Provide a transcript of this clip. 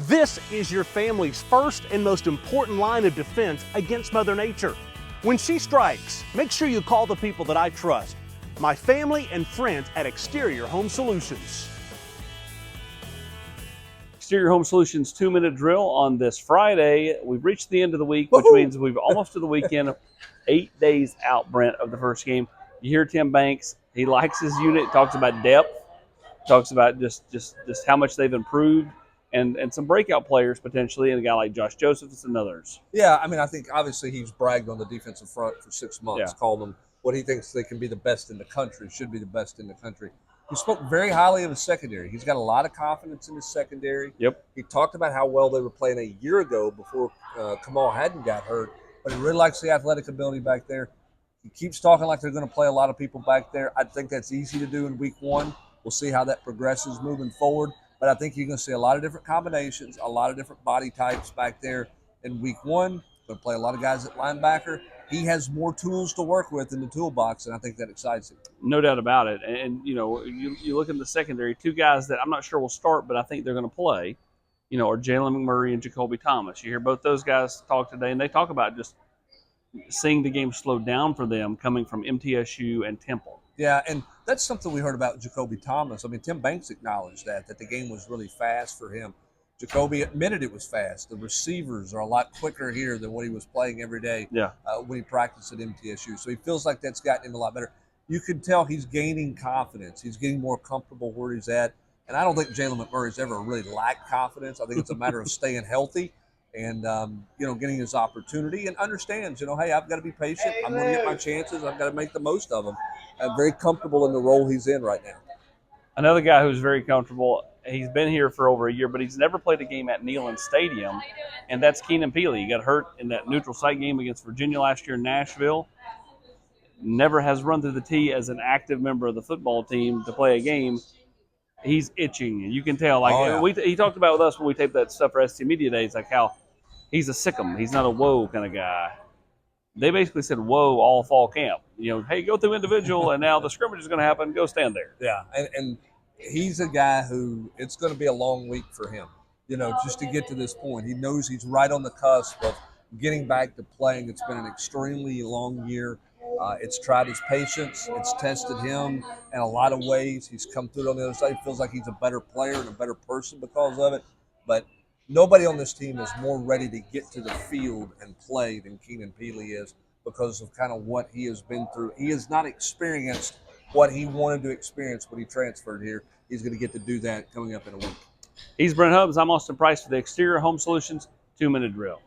This is your family's first and most important line of defense against Mother Nature. When she strikes, make sure you call the people that I trust, my family and friends at Exterior Home Solutions. Exterior Home Solutions 2-minute drill on this Friday. We've reached the end of the week, which means we've almost to the weekend, 8 days out, Brent, of the first game. You hear Tim Banks, he likes his unit, talks about depth, talks about just how much they've improved, and some breakout players potentially, and a guy like Josh Josephs and others. Yeah, I mean, I think obviously he's bragged on the defensive front for 6 months, Yeah. called them what he thinks they can be the best in the country, should be the best in the country. He spoke very highly of his secondary. He's got a lot of confidence in his secondary. Yep. He talked about how well they were playing a year ago before Kamal hadn't got hurt, but he really likes the athletic ability back there. He keeps talking like they're going to play a lot of people back there. I think that's easy to do in week one. We'll see how that progresses moving forward. But I think you're going to see a lot of different combinations, a lot of different body types back there in week one. Going to play a lot of guys at linebacker. He has more tools to work with in the toolbox, and I think that excites him. No doubt about it. And you know, you look in the secondary, two guys that I'm not sure will start, but I think they're going to play, you know, are Jalen McMurray and Jacoby Thomas. You hear both those guys talk today, and they talk about just seeing the game slow down for them coming from MTSU and Temple. Yeah, and that's something we heard about Jacoby Thomas. I mean, Tim Banks acknowledged that the game was really fast for him. Jacoby admitted it was fast. The receivers are a lot quicker here than what he was playing every day when he practiced at MTSU. So he feels like that's gotten him a lot better. You can tell he's gaining confidence. He's getting more comfortable where he's at. And I don't think Jalen McMurray's ever really lacked confidence. I think it's a matter of staying healthy and, getting his opportunity and understands, hey, I've got to be patient. I'm going to get my chances. I've got to make the most of them. I'm very comfortable in the role he's in right now. Another guy who's very comfortable, he's been here for over a year, but he's never played a game at Neyland Stadium, and that's Keenan Peely. He got hurt in that neutral site game against Virginia last year in Nashville. Never has run through the tee as an active member of the football team to play a game. He's itching. You can tell. He talked about with us when we taped that stuff for SC Media Days, like how he's a sick 'em. He's not a whoa kind of guy. They basically said, whoa, all fall camp. Hey, go through individual, and now the scrimmage is going to happen. Go stand there. Yeah, and he's a guy who it's going to be a long week for him, just to get to this point. He knows he's right on the cusp of getting back to playing. It's been an extremely long year. It's tried his patience. It's tested him in a lot of ways. He's come through it on the other side. He feels like he's a better player and a better person because of it. But nobody on this team is more ready to get to the field and play than Keenan Peely is because of kind of what he has been through. He has not experienced what he wanted to experience when he transferred here. He's going to get to do that coming up in a week. He's Brent Hubbs. I'm Austin Price for the Exterior Home Solutions 2-minute drill.